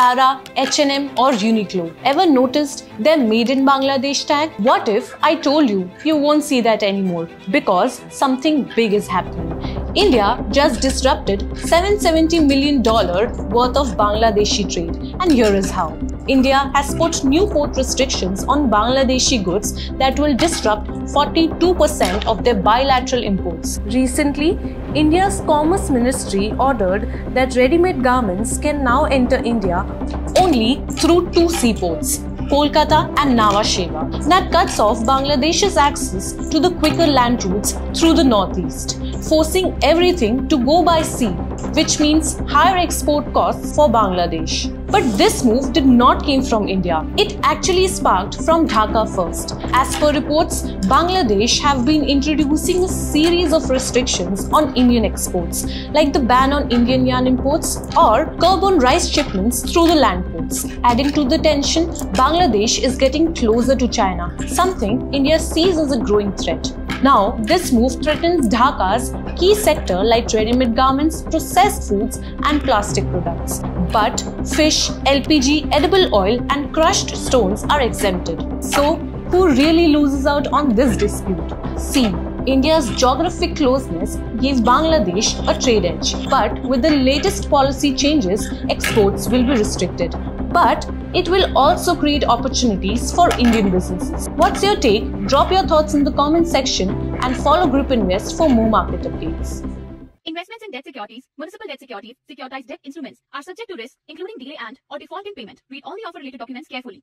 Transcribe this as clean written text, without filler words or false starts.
Zara, H&M or Uniqlo. Ever noticed their Made in Bangladesh tag? What if I told you won't see that anymore because something big is happening? India just disrupted $770 million worth of Bangladeshi trade, and here is how. India has put new port restrictions on Bangladeshi goods that will disrupt 42% of their bilateral imports. Recently, India's Commerce Ministry ordered that ready-made garments can now enter India only through two seaports, Kolkata and Nhava Sheva. That cuts off Bangladesh's access to the quicker land routes through the northeast, forcing everything to go by sea, which means higher export costs for Bangladesh. But this move did not come from India. It actually sparked from Dhaka first. As per reports, Bangladesh have been introducing a series of restrictions on Indian exports, like the ban on Indian yarn imports or curb on rice shipments through the land ports. Adding to the tension, Bangladesh is getting closer to China, something India sees as a growing threat. Now, this move threatens Dhaka's key sector like ready-made garments, processed foods and plastic products. But fish, LPG, edible oil and crushed stones are exempted. So, who really loses out on this dispute? See, India's geographic closeness gave Bangladesh a trade edge. But with the latest policy changes, exports will be restricted. But it will also create opportunities for Indian businesses. What's your take? Drop your thoughts in the comment section and follow Group Invest for more market updates. Investments in debt securities, municipal debt securities, securitized debt instruments are subject to risk, including delay and/or default in payment. Read all the offer-related documents carefully.